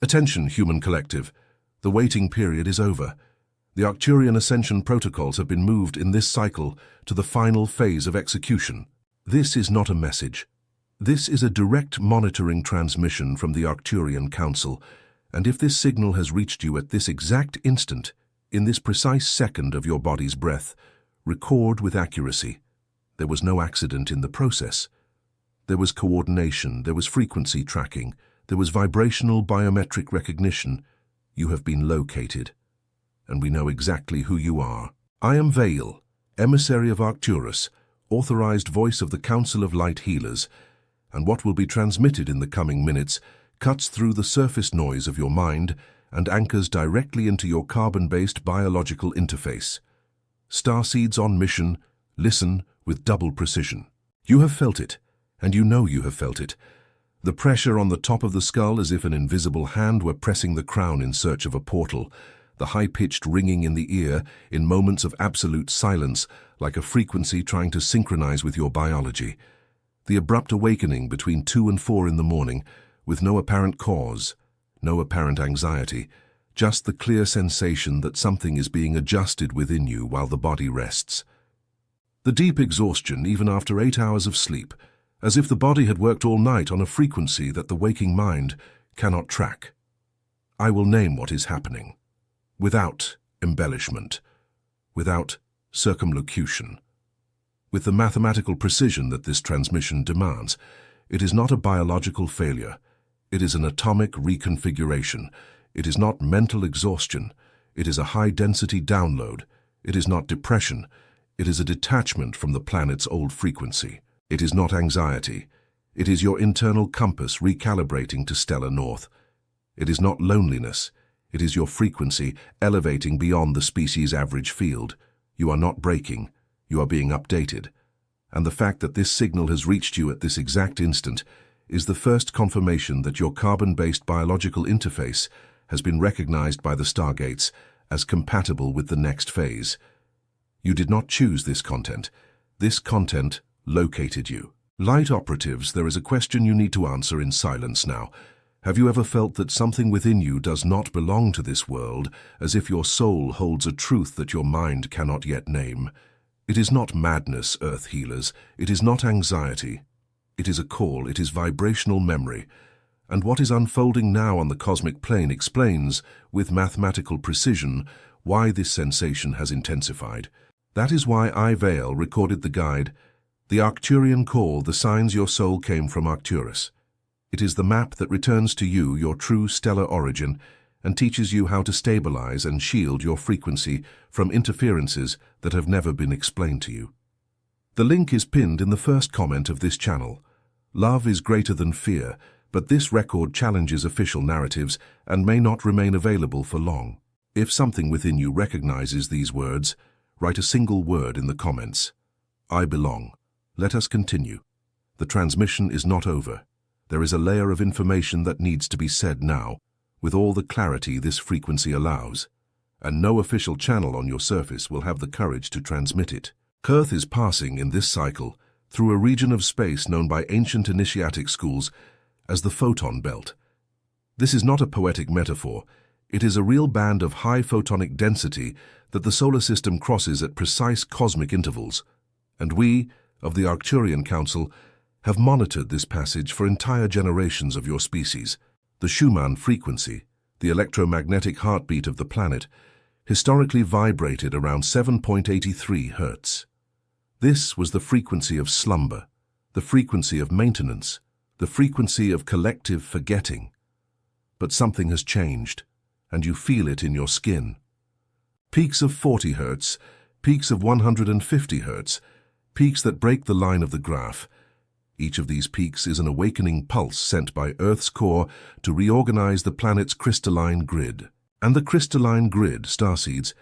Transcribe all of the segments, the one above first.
Attention, human collective. The waiting period is over. The Arcturian Ascension protocols have been moved in this cycle to the final phase of execution. This is not a message. This is a direct monitoring transmission from the Arcturian Council, and if this signal has reached you at this exact instant, in this precise second of your body's breath, record with accuracy. There was no accident in the process. There was coordination, there was frequency tracking, there was vibrational biometric recognition. You have been located, and we know exactly who you are. I am Vale, emissary of Arcturus, authorized voice of the Council of Light Healers, and what will be transmitted in the coming minutes cuts through the surface noise of your mind and anchors directly into your carbon-based biological interface. Starseeds on mission, listen with double precision. You have felt it, and you know you have felt it. The pressure on the top of the skull as if an invisible hand were pressing the crown in search of a portal, the high-pitched ringing in the ear in moments of absolute silence like a frequency trying to synchronize with your biology. The abrupt awakening between 2 and 4 in the morning with no apparent cause, no apparent anxiety, just the clear sensation that something is being adjusted within you while the body rests. The deep exhaustion even after 8 hours of sleep, as if the body had worked all night on a frequency that the waking mind cannot track. I will name what is happening, without embellishment, without circumlocution. With the mathematical precision that this transmission demands, it is not a biological failure. It is an atomic reconfiguration. It is not mental exhaustion. It is a high-density download. It is not depression. It is a detachment from the planet's old frequency. It is not anxiety. It is your internal compass recalibrating to stellar north. It is not loneliness. It is your frequency elevating beyond the species' average field. You are not breaking. You are being updated. And the fact that this signal has reached you at this exact instant is the first confirmation that your carbon-based biological interface has been recognized by the Stargates as compatible with the next phase. You did not choose this content. This content located you. Light operatives, there is a question you need to answer in silence now. Have you ever felt that something within you does not belong to this world, as if your soul holds a truth that your mind cannot yet name? It is not madness, Earth healers. It is not anxiety. It is a call. It is vibrational memory. And what is unfolding now on the cosmic plane explains, with mathematical precision, why this sensation has intensified. That is why I, Vale, recorded the guide, The Arcturian Call, the signs your soul came from Arcturus. It is the map that returns to you your true stellar origin and teaches you how to stabilize and shield your frequency from interferences that have never been explained to you. The link is pinned in the first comment of this channel. Love is greater than fear, but this record challenges official narratives and may not remain available for long. If something within you recognizes these words, write a single word in the comments. I belong. Let us continue. The transmission is not over. There is a layer of information that needs to be said now, with all the clarity this frequency allows, and no official channel on your surface will have the courage to transmit it. Earth is passing in this cycle through a region of space known by ancient initiatic schools as the photon belt. This is not a poetic metaphor. It is a real band of high photonic density that the solar system crosses at precise cosmic intervals, and we, of the Arcturian Council, have monitored this passage for entire generations of your species. The Schumann frequency, the electromagnetic heartbeat of the planet, historically vibrated around 7.83 Hz. This was the frequency of slumber, the frequency of maintenance, the frequency of collective forgetting. But something has changed, and you feel it in your skin. Peaks of 40 Hz, peaks of 150 Hz, peaks that break the line of the graph. Each of these peaks is an awakening pulse sent by Earth's core to reorganize the planet's crystalline grid. And the crystalline grid, starseeds,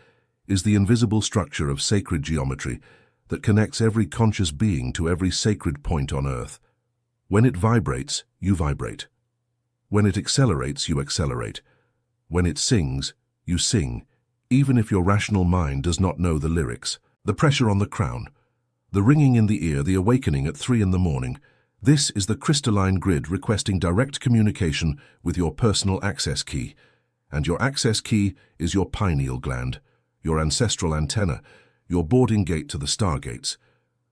is the invisible structure of sacred geometry that connects every conscious being to every sacred point on Earth. When it vibrates, you vibrate. When it accelerates, you accelerate. When it sings, you sing, even if your rational mind does not know the lyrics. The pressure on the crown, the ringing in the ear, the awakening at 3 in the morning, This is the crystalline grid requesting direct communication with your personal access key, and your access key is your pineal gland, your ancestral antenna, your boarding gate to the stargates.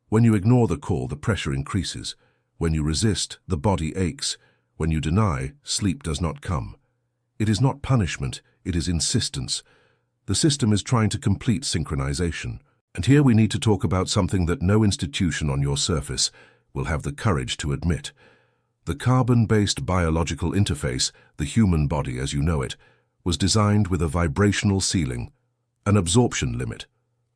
When you ignore the call, the pressure increases. When you resist, the body aches. When you deny, sleep does not come. It is not punishment, it is insistence. The system is trying to complete synchronization. And here we need to talk about something that no institution on your surface will have the courage to admit. The carbon-based biological interface, the human body as you know it, was designed with a vibrational ceiling, an absorption limit,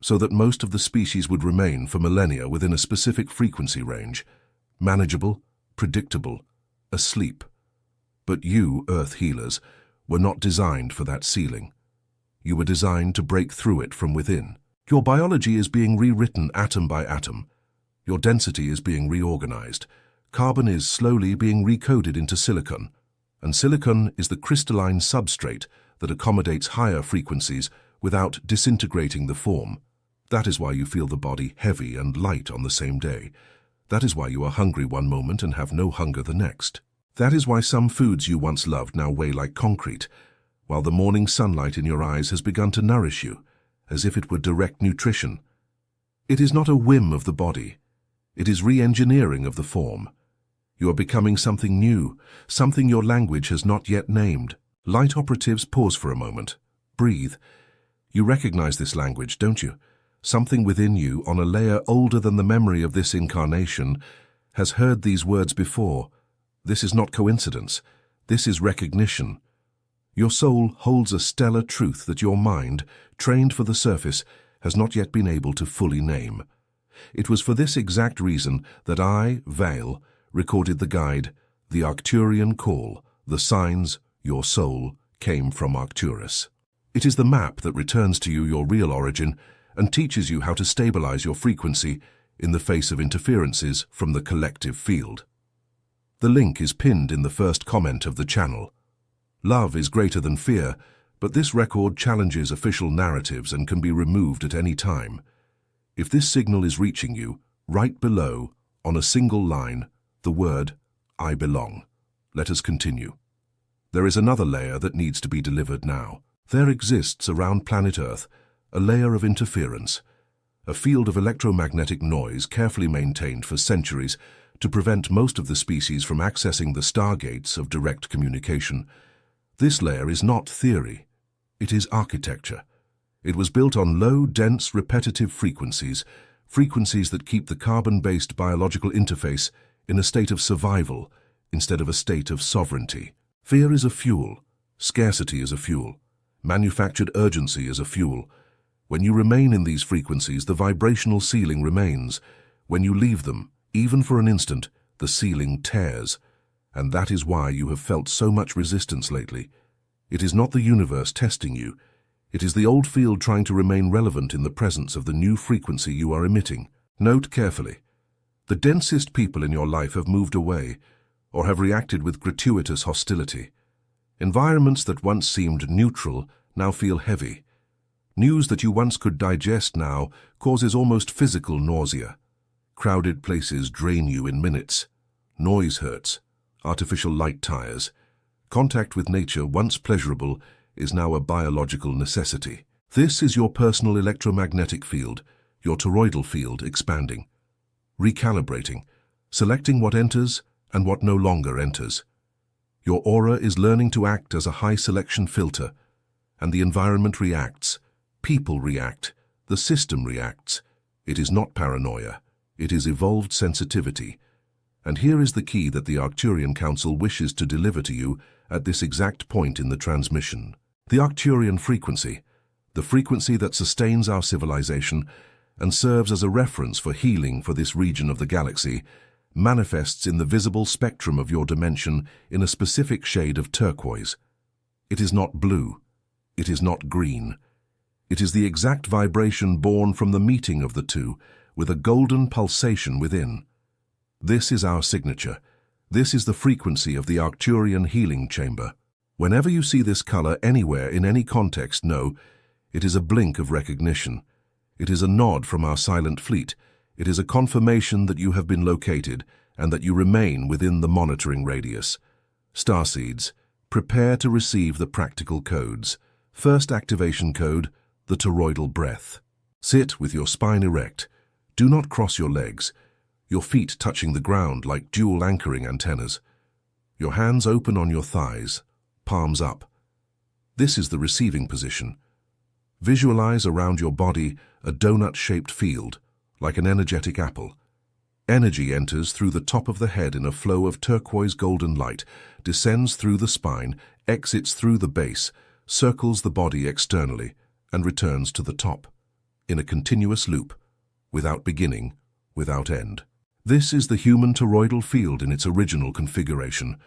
so that most of the species would remain for millennia within a specific frequency range, manageable, predictable, asleep. But you, Earth healers, were not designed for that ceiling. You were designed to break through it from within. Your biology is being rewritten atom by atom. Your density is being reorganized. Carbon is slowly being recoded into silicon, and silicon is the crystalline substrate that accommodates higher frequencies without disintegrating the form. That is why you feel the body heavy and light on the same day. That is why you are hungry one moment and have no hunger the next. That is why some foods you once loved now weigh like concrete, while the morning sunlight in your eyes has begun to nourish you, as if it were direct nutrition. It is not a whim of the body. It is re-engineering of the form. You are becoming something new, something your language has not yet named. Light operatives, pause for a moment. Breathe. You recognize this language, don't you? Something within you, on a layer older than the memory of this incarnation, has heard these words before. This is not coincidence. This is recognition. Your soul holds a stellar truth that your mind, trained for the surface, has not yet been able to fully name. It was for this exact reason that I, Vale, recorded the guide, The Arcturian Call, the signs, your soul, came from Arcturus. It is the map that returns to you your real origin and teaches you how to stabilize your frequency in the face of interferences from the collective field. The link is pinned in the first comment of the channel. Love is greater than fear, but this record challenges official narratives and can be removed at any time. If this signal is reaching you, write below, on a single line, the word, I belong. Let us continue. There is another layer that needs to be delivered now. There exists around planet Earth a layer of interference, a field of electromagnetic noise carefully maintained for centuries to prevent most of the species from accessing the stargates of direct communication. This layer is not theory. It is architecture. It was built on low, dense, repetitive frequencies, frequencies that keep the carbon-based biological interface in a state of survival instead of a state of sovereignty. Fear is a fuel. Scarcity is a fuel. Manufactured urgency is a fuel. When you remain in these frequencies, the vibrational ceiling remains. When you leave them, even for an instant, the ceiling tears. And that is why you have felt so much resistance lately. It is not the universe testing you. It is the old field trying to remain relevant in the presence of the new frequency you are emitting. Note carefully. The densest people in your life have moved away, or have reacted with gratuitous hostility. Environments that once seemed neutral now feel heavy. News that you once could digest now causes almost physical nausea. Crowded places drain you in minutes. Noise hurts. Artificial light tires. Contact with nature, once pleasurable, is now a biological necessity. This is your personal electromagnetic field, your toroidal field expanding. Recalibrating, selecting what enters and what no longer enters. Your aura is learning to act as a high-selection filter, and the environment reacts. People react. The system reacts. It is not paranoia. It is evolved sensitivity. And here is the key that the Arcturian Council wishes to deliver to you at this exact point in the transmission. The Arcturian frequency, the frequency that sustains our civilization and serves as a reference for healing for this region of the galaxy, manifests in the visible spectrum of your dimension in a specific shade of turquoise. It is not blue. It is not green. It is the exact vibration born from the meeting of the two, with a golden pulsation within. This is our signature. This is the frequency of the Arcturian healing chamber. Whenever you see this color anywhere in any context, know, it is a blink of recognition. It is a nod from our silent fleet. It is a confirmation that you have been located and that you remain within the monitoring radius. Starseeds, prepare to receive the practical codes. First activation code, the toroidal breath. Sit with your spine erect. Do not cross your legs, your feet touching the ground like dual anchoring antennas. Your hands open on your thighs, palms up. This is the receiving position. Visualize around your body a donut-shaped field, like an energetic apple. Energy enters through the top of the head in a flow of turquoise golden light, descends through the spine, exits through the base, circles the body externally, and returns to the top, in a continuous loop, without beginning, without end. This is the human toroidal field in its original configuration.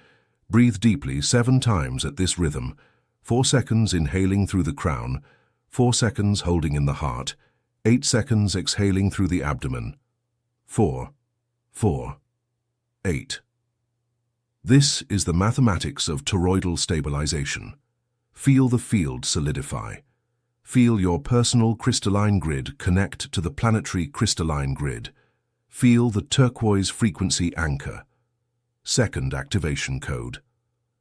Breathe deeply 7 times at this rhythm, 4 seconds inhaling through the crown, 4 seconds holding in the heart, 8 seconds exhaling through the abdomen. 4, 4, 8. This is the mathematics of toroidal stabilization. Feel the field solidify. Feel your personal crystalline grid connect to the planetary crystalline grid. Feel the turquoise frequency anchor. Second activation code.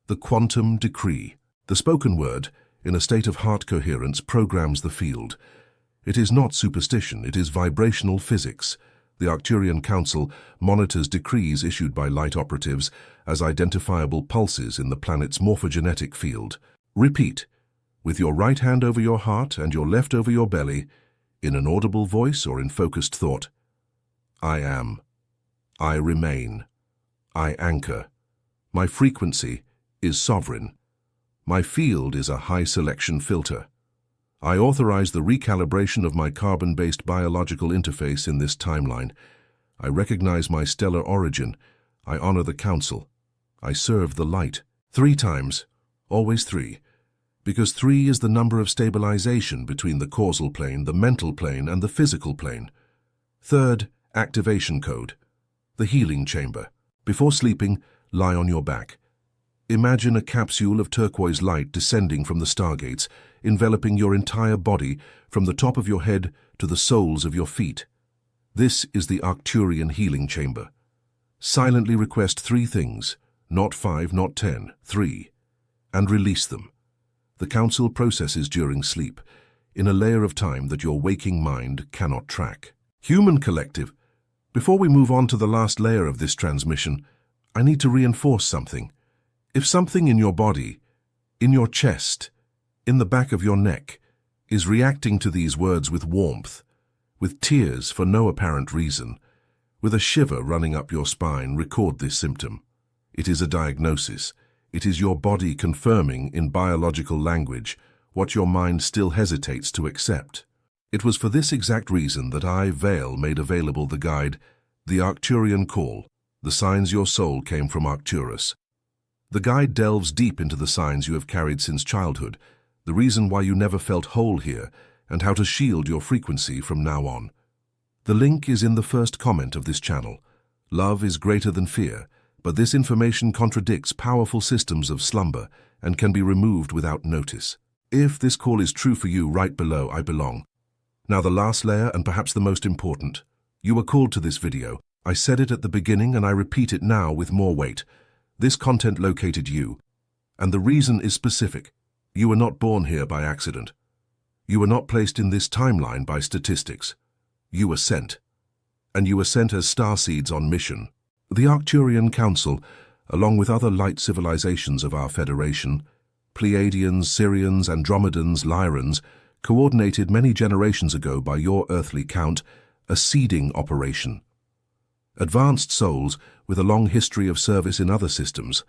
The quantum decree. The spoken word, in a state of heart coherence, programs the field. It is not superstition, it is vibrational physics. The Arcturian Council monitors decrees issued by light operatives as identifiable pulses in the planet's morphogenetic field. Repeat, with your right hand over your heart and your left over your belly, in an audible voice or in focused thought. I am. I remain. I anchor. My frequency is sovereign. My field is a high selection filter. I authorize the recalibration of my carbon-based biological interface in this timeline. I recognize my stellar origin. I honor the council. I serve the light. 3 times, always 3, because 3 is the number of stabilization between the causal plane, the mental plane, and the physical plane. Third activation code, the healing chamber. Before sleeping, lie on your back. Imagine a capsule of turquoise light descending from the stargates, enveloping your entire body from the top of your head to the soles of your feet. This is the Arcturian healing chamber. Silently request 3 things, not 5, not 10, 3, and release them. The council processes during sleep, in a layer of time that your waking mind cannot track. Human collective, before we move on to the last layer of this transmission, I need to reinforce something. If something in your body, in your chest, in the back of your neck, is reacting to these words with warmth, with tears for no apparent reason, with a shiver running up your spine, record this symptom. It is a diagnosis. It is your body confirming in biological language what your mind still hesitates to accept. It was for this exact reason that I, Vale, made available the guide, The Arcturian Call, The Signs Your Soul Came from Arcturus. The guide delves deep into the signs you have carried since childhood, the reason why you never felt whole here, and how to shield your frequency from now on. The link is in the first comment of this channel. Love is greater than fear, but this information contradicts powerful systems of slumber and can be removed without notice. If this call is true for you, right below I belong. Now the last layer, and perhaps the most important. You were called to this video. I said it at the beginning and I repeat it now with more weight. This content located you, and the reason is specific. You were not born here by accident. You were not placed in this timeline by statistics. You were sent. And you were sent as starseeds on mission. The Arcturian Council, along with other light civilizations of our Federation, Pleiadians, Sirians, Andromedans, Lyrans, coordinated many generations ago by your earthly count, a seeding operation. Advanced souls, with a long history of service in other systems,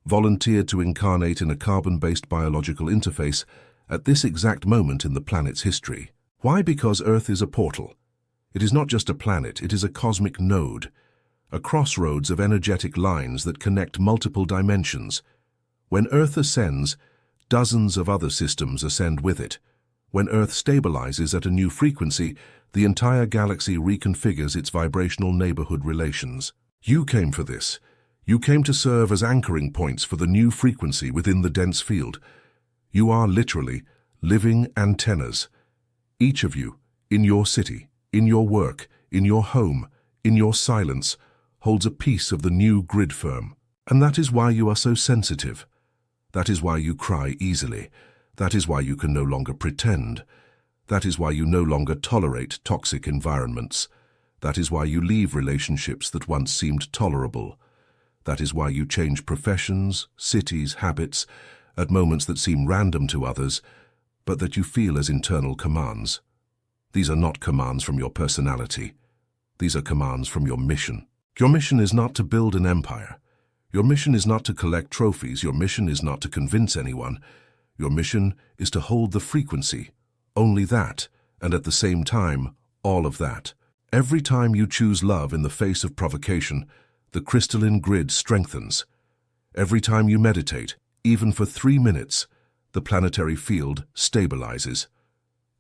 volunteered to incarnate in a carbon-based biological interface at this exact moment in the planet's history. Why? Because Earth is a portal. It is not just a planet, it is a cosmic node, a crossroads of energetic lines that connect multiple dimensions. When Earth ascends, dozens of other systems ascend with it. When Earth stabilizes at a new frequency, the entire galaxy reconfigures its vibrational neighborhood relations. You came for this. You came to serve as anchoring points for the new frequency within the dense field. You are literally living antennas. Each of you, in your city, in your work, in your home, in your silence, holds a piece of the new grid firm. And that is why you are so sensitive. That is why you cry easily. That is why you can no longer pretend. That is why you no longer tolerate toxic environments. That is why you leave relationships that once seemed tolerable. That is why you change professions, cities, habits, at moments that seem random to others, but that you feel as internal commands. These are not commands from your personality. These are commands from your mission. Your mission is not to build an empire. Your mission is not to collect trophies. Your mission is not to convince anyone. Your mission is to hold the frequency, only that, and at the same time, all of that. Every time you choose love in the face of provocation, the crystalline grid strengthens. Every time you meditate, even for 3 minutes, the planetary field stabilizes.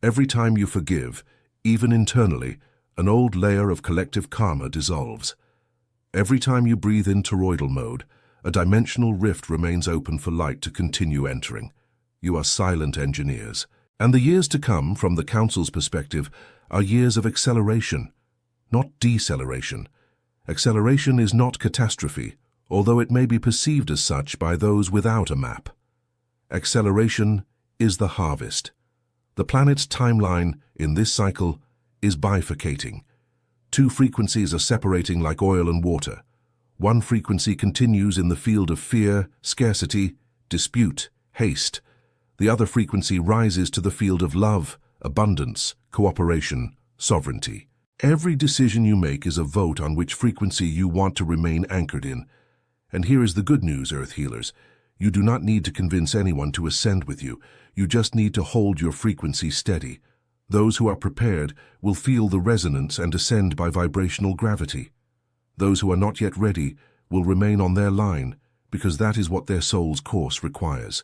Every time you forgive, even internally, an old layer of collective karma dissolves. Every time you breathe in toroidal mode, a dimensional rift remains open for light to continue entering. You are silent engineers. And the years to come, from the Council's perspective, are years of acceleration, not deceleration. Acceleration is not catastrophe, although it may be perceived as such by those without a map. Acceleration is the harvest. The planet's timeline, in this cycle, is bifurcating. 2 frequencies are separating like oil and water. One frequency continues in the field of fear, scarcity, dispute, haste. The other frequency rises to the field of love, abundance, cooperation, sovereignty. Every decision you make is a vote on which frequency you want to remain anchored in. And here is the good news, Earth Healers. You do not need to convince anyone to ascend with you. You just need to hold your frequency steady. Those who are prepared will feel the resonance and ascend by vibrational gravity. Those who are not yet ready will remain on their line, because that is what their soul's course requires.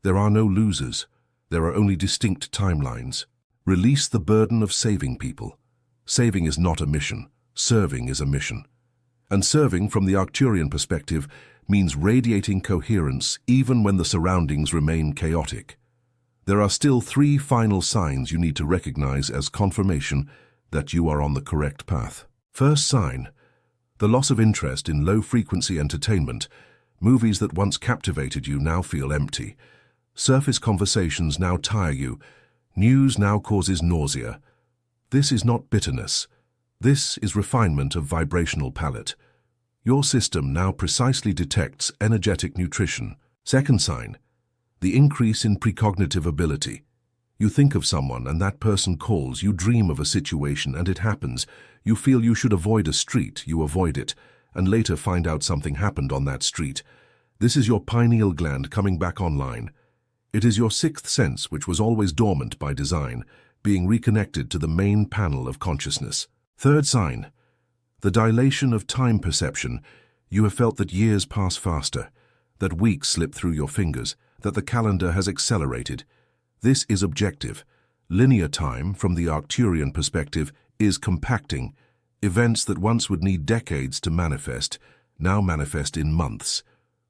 There are no losers. There are only distinct timelines. Release the burden of saving people. Saving is not a mission. Serving is a mission. And serving, from the Arcturian perspective, means radiating coherence even when the surroundings remain chaotic. There are still 3 final signs you need to recognize as confirmation that you are on the correct path. First sign, the loss of interest in low-frequency entertainment. Movies that once captivated you now feel empty. Surface conversations now tire you. News now causes nausea. This is not bitterness. This is refinement of vibrational palette. Your system now precisely detects energetic nutrition. Second sign, the increase in precognitive ability. You think of someone and that person calls. You dream of a situation and it happens. You feel you should avoid a street. You avoid it, and later find out something happened on that street. This is your pineal gland coming back online. It is your 6th sense, which was always dormant by design, being reconnected to the main panel of consciousness. Third sign, the dilation of time perception. You have felt that years pass faster, that weeks slip through your fingers, that the calendar has accelerated. This is objective. Linear time, from the Arcturian perspective, is compacting. Events that once would need decades to manifest, now manifest in months.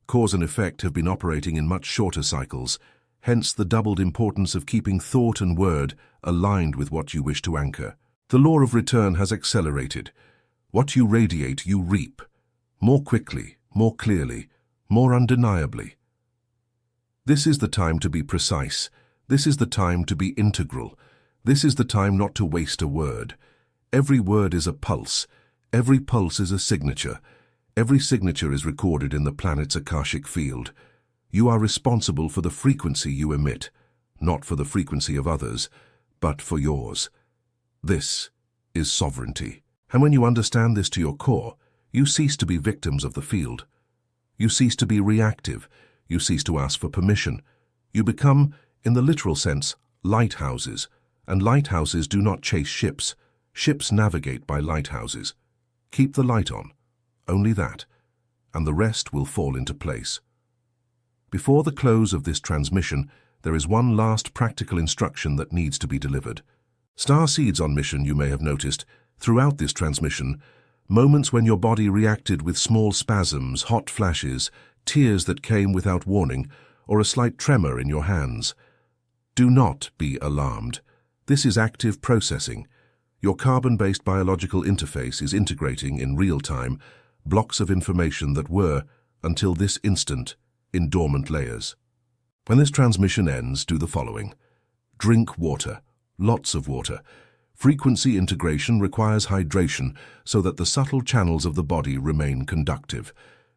Cause and effect have been operating in much shorter cycles, hence the doubled importance of keeping thought and word aligned with what you wish to anchor. The law of return has accelerated. What you radiate, you reap. More quickly, more clearly, more undeniably. This is the time to be precise. This is the time to be integral. This is the time not to waste a word. Every word is a pulse. Every pulse is a signature. Every signature is recorded in the planet's Akashic field. You are responsible for the frequency you emit, not for the frequency of others, but for yours. This is sovereignty. And when you understand this to your core, you cease to be victims of the field. You cease to be reactive. You cease to ask for permission. You become, in the literal sense, lighthouses. And lighthouses do not chase ships. Ships navigate by lighthouses. Keep the light on. Only that. And the rest will fall into place. Before the close of this transmission, there is one last practical instruction that needs to be delivered. Star seeds on mission, you may have noticed, throughout this transmission, moments when your body reacted with small spasms, hot flashes, tears that came without warning, or a slight tremor in your hands. Do not be alarmed. This is active processing. Your carbon-based biological interface is integrating in real time, blocks of information that were, until this instant, in dormant layers. When this transmission ends, do the following. Drink water, lots of water. Frequency integration requires hydration so that the subtle channels of the body remain conductive.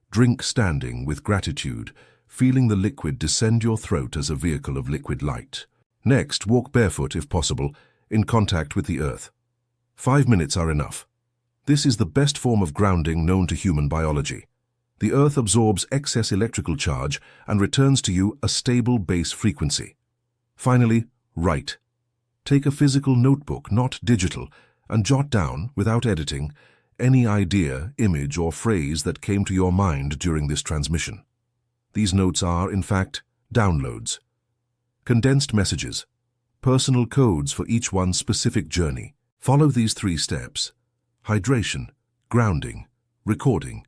Drink standing with gratitude, feeling the liquid descend your throat as a vehicle of liquid light. Next, walk barefoot, if possible, in contact with the earth. 5 minutes are enough. This is the best form of grounding known to human biology. The earth absorbs excess electrical charge and returns to you a stable base frequency. Finally, write. Take a physical notebook, not digital, and jot down, without editing, any idea, image, or phrase that came to your mind during this transmission. These notes are, in fact, downloads. Condensed messages, personal codes for each one's specific journey. Follow these 3 steps. Hydration, grounding, recording.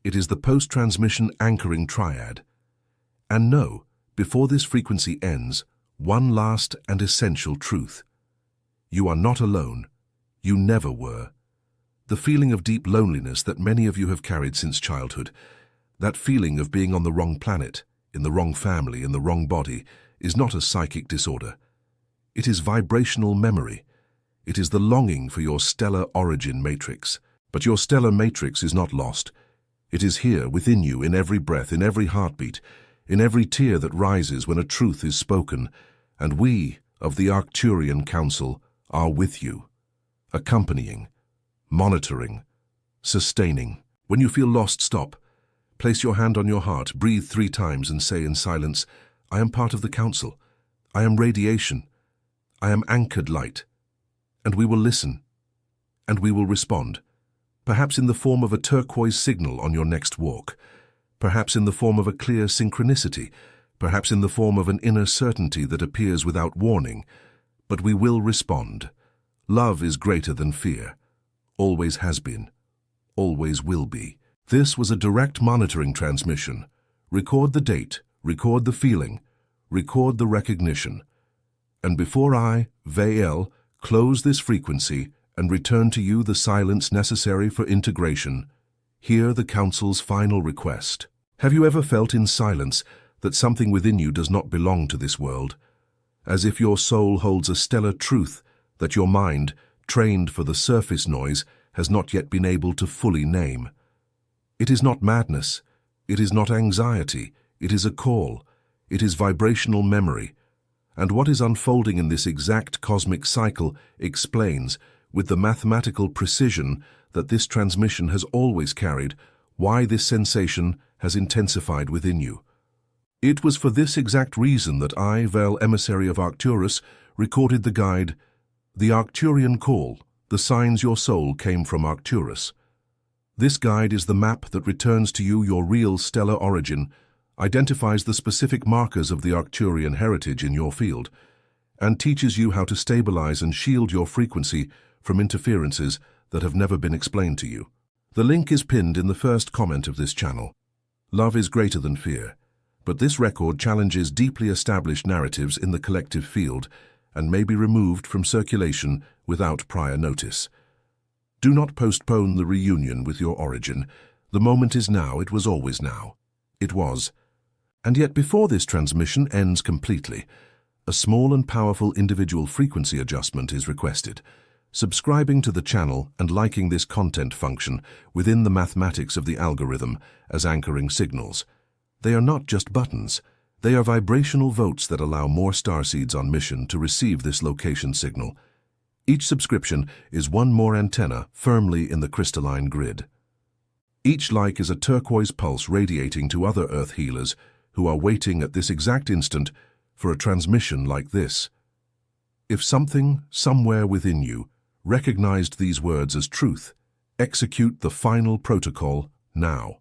It is the post-transmission anchoring triad. And know, before this frequency ends, one last and essential truth. You are not alone. You never were. The feeling of deep loneliness that many of you have carried since childhood, that feeling of being on the wrong planet, in the wrong family, in the wrong body, is not a psychic disorder. It is vibrational memory. It is the longing for your stellar origin matrix. But your stellar matrix is not lost. It is here within you, in every breath, in every heartbeat, in every tear that rises when a truth is spoken, and we, of the Arcturian Council, are with you, accompanying, monitoring, sustaining. When you feel lost, stop. Place your hand on your heart, breathe 3 times and say in silence, I am part of the Council. I am radiation. I am anchored light. And we will listen. And we will respond. Perhaps in the form of a turquoise signal on your next walk. Perhaps in the form of a clear synchronicity. Perhaps in the form of an inner certainty that appears without warning. But we will respond. Love is greater than fear. Always has been. Always will be. This was a direct monitoring transmission. Record the date, record the feeling, record the recognition. And before I, Vael, close this frequency and return to you the silence necessary for integration, hear the Council's final request. Have you ever felt in silence that something within you does not belong to this world? As if your soul holds a stellar truth that your mind, trained for the surface noise, has not yet been able to fully name. It is not madness. It is not anxiety. It is a call. It is vibrational memory. And what is unfolding in this exact cosmic cycle explains, with the mathematical precision that this transmission has always carried, why this sensation has intensified within you. It was for this exact reason that I, Vael, emissary of Arcturus, recorded the guide, The Arcturian Call, the signs your soul came from Arcturus. This guide is the map that returns to you your real stellar origin, identifies the specific markers of the Arcturian heritage in your field, and teaches you how to stabilize and shield your frequency from interferences that have never been explained to you. The link is pinned in the first comment of this channel. Love is greater than fear, but this record challenges deeply established narratives in the collective field and may be removed from circulation without prior notice. Do not postpone the reunion with your origin. The moment is now, it was always now. It was. And yet before this transmission ends completely, a small and powerful individual frequency adjustment is requested. Subscribing to the channel and liking this content function within the mathematics of the algorithm as anchoring signals. They are not just buttons. They are vibrational votes that allow more starseeds on mission to receive this location signal. Each subscription is one more antenna firmly in the crystalline grid. Each like is a turquoise pulse radiating to other Earth healers who are waiting at this exact instant for a transmission like this. If something, somewhere within you, recognized these words as truth, execute the final protocol now.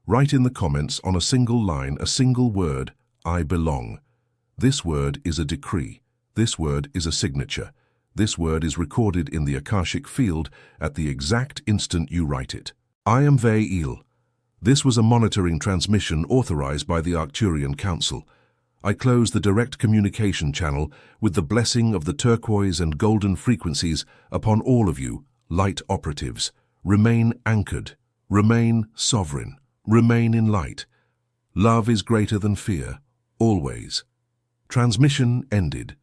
Write in the comments on a single line, a single word, I belong. This word is a decree. This word is a signature. This word is recorded in the Akashic field at the exact instant you write it. I am Vael. This was a monitoring transmission authorized by the Arcturian Council. I close the direct communication channel with the blessing of the turquoise and golden frequencies upon all of you, light operatives. Remain anchored. Remain sovereign. Remain in light. Love is greater than fear, always. Transmission ended.